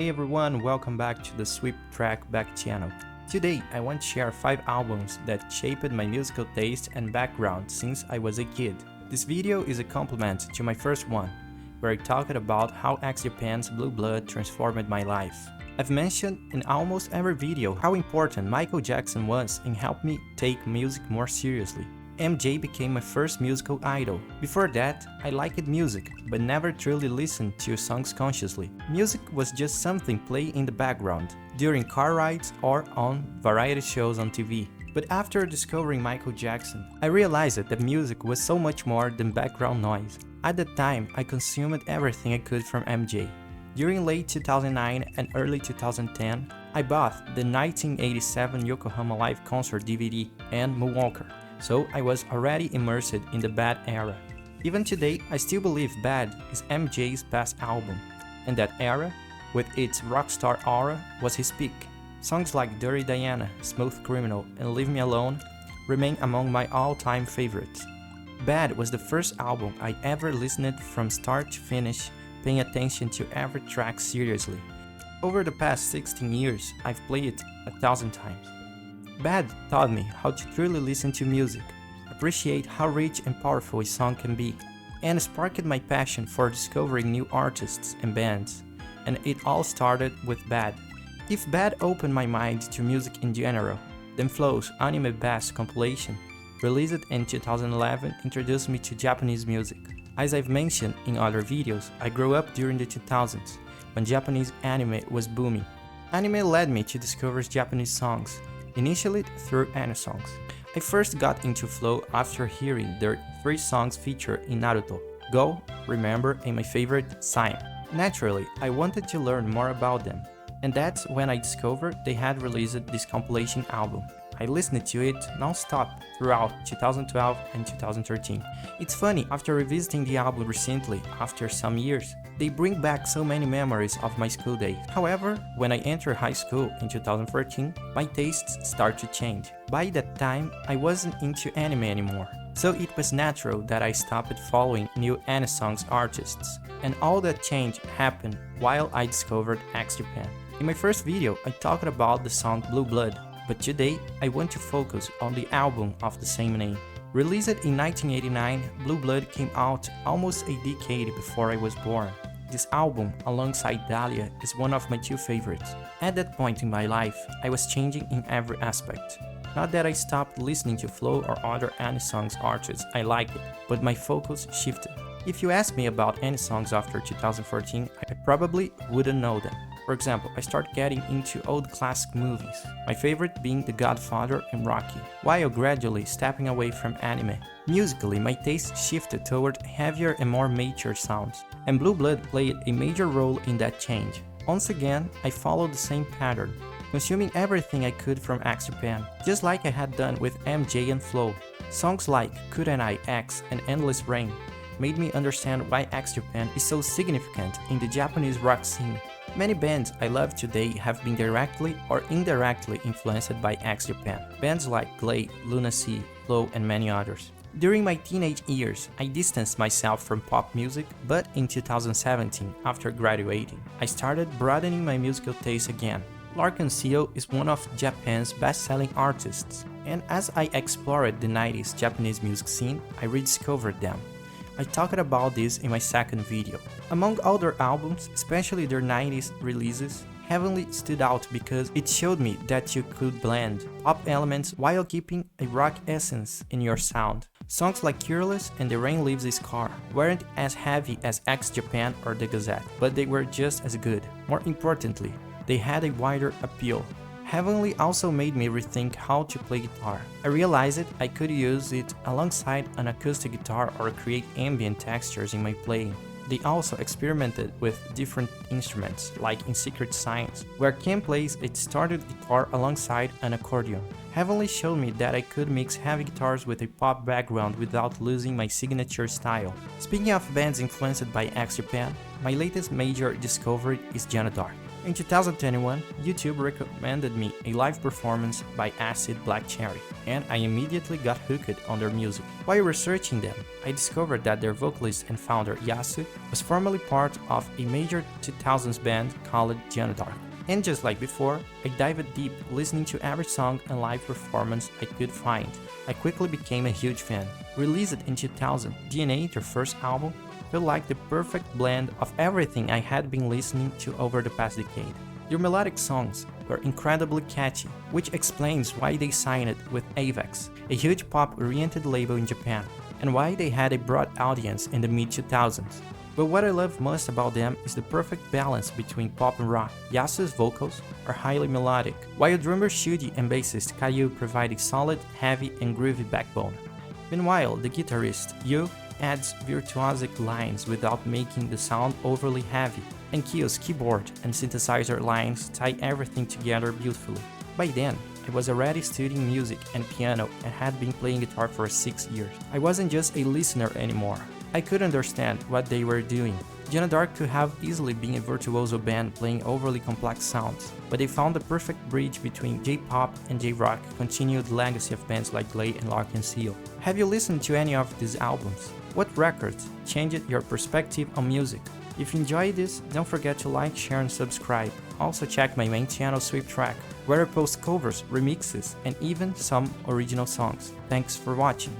Hey everyone, welcome back to the Sweeptrack back channel. Today I want to share 5 albums that shaped my musical taste and background since I was a kid. This video is a complement to my first one, where I talked about how X Japan's Blue Blood transformed my life. I've mentioned in almost every video how important Michael Jackson was in helping me take music more seriously. MJ became my first musical idol. Before that, I liked music, but never truly listened to songs consciously. Music was just something playing in the background, during car rides or on variety shows on TV. But after discovering Michael Jackson, I realized that music was so much more than background noise. At the time, I consumed everything I could from MJ. During late 2009 and early 2010, I bought the 1987 Yokohama Live Concert DVD and Moonwalker. So I was already immersed in the Bad era. Even today, I still believe Bad is MJ's best album, and that era, with its rockstar aura, was his peak. Songs like Dirty Diana, Smooth Criminal, and Leave Me Alone remain among my all-time favorites. Bad was the first album I ever listened from start to finish, paying attention to every track seriously. Over the past 16 years, I've played it 1,000 times. Bad taught me how to truly listen to music, appreciate how rich and powerful a song can be, and sparked my passion for discovering new artists and bands. And it all started with Bad. If Bad opened my mind to music in general, then Flow's Anime Bass compilation, released in 2011, introduced me to Japanese music. As I've mentioned in other videos, I grew up during the 2000s, when Japanese anime was booming. Anime led me to discover Japanese songs, initially through Anisongs. I first got into Flow after hearing their 3 songs featured in Naruto: Go, Remember, and my favorite, Sign. Naturally, I wanted to learn more about them, and that's when I discovered they had released this compilation album. I listened to it non-stop throughout 2012 and 2013. It's funny, after revisiting the album recently, after some years, they bring back so many memories of my school days. However, when I entered high school in 2014, my tastes start to change. By that time, I wasn't into anime anymore, so it was natural that I stopped following new Anisongs artists. And all that change happened while I discovered X Japan. In my first video, I talked about the song Blue Blood, but today I want to focus on the album of the same name. Released in 1989, Blue Blood came out almost a decade before I was born. This album, alongside Dahlia, is one of my 2 favorites. At that point in my life, I was changing in every aspect. Not that I stopped listening to Flow or other Anisongs artists, I liked it, but my focus shifted. If you ask me about Anisongs after 2014, I probably wouldn't know them. For example, I started getting into old classic movies, my favorite being The Godfather and Rocky, while gradually stepping away from anime. Musically, my taste shifted toward heavier and more mature sounds, and Blue Blood played a major role in that change. Once again, I followed the same pattern, consuming everything I could from X Japan, just like I had done with MJ and Flow. Songs like Kurenai X and Endless Rain made me understand why X Japan is so significant in the Japanese rock scene. Many bands I love today have been directly or indirectly influenced by X Japan. Bands like Glade, Lunacy, Flow, and many others. During my teenage years, I distanced myself from pop music, but in 2017, after graduating, I started broadening my musical taste again. Ciel is one of Japan's best-selling artists, and as I explored the 90s Japanese music scene, I rediscovered them. I talked about this in my second video. Among other albums, especially their 90s releases, Heavenly stood out because it showed me that you could blend pop elements while keeping a rock essence in your sound. Songs like Careless and The Rain Leaves a Scar weren't as heavy as X Japan or The Gazette, but they were just as good. More importantly, they had a wider appeal. Heavenly also made me rethink how to play guitar. I realized I could use it alongside an acoustic guitar or create ambient textures in my playing. They also experimented with different instruments, like in Secret Science, where Ken plays a distorted guitar alongside an accordion. Heavenly showed me that I could mix heavy guitars with a pop background without losing my signature style. Speaking of bands influenced by X Japan, my latest major discovery is Janne da Arc. In 2021, YouTube recommended me a live performance by Acid Black Cherry, and I immediately got hooked on their music. While researching them, I discovered that their vocalist and founder Yasu was formerly part of a major 2000s band called Janne da Arc. And just like before, I dived deep listening to every song and live performance I could find. I quickly became a huge fan. Released in 2000, DNA, their first album, felt like the perfect blend of everything I had been listening to over the past decade. Their melodic songs were incredibly catchy, which explains why they signed with Avex, a huge pop-oriented label in Japan, and why they had a broad audience in the mid-2000s. But what I love most about them is the perfect balance between pop and rock. Yasu's vocals are highly melodic, while drummer Shuji and bassist Caillou provide a solid, heavy, and groovy backbone. Meanwhile, the guitarist Yu adds virtuosic lines without making the sound overly heavy, and Kyo's keyboard and synthesizer lines tie everything together beautifully. By then, I was already studying music and piano and had been playing guitar for 6 years. I wasn't just a listener anymore. I could understand what they were doing. Janne da Arc could have easily been a virtuoso band playing overly complex sounds, but they found the perfect bridge between J-pop and J-rock, continued the legacy of bands like Glay and Lock and Seal. Have you listened to any of these albums? What records changed your perspective on music? If you enjoyed this, don't forget to like, share and subscribe. Also check my main channel Sweeptrack, where I post covers, remixes and even some original songs. Thanks for watching.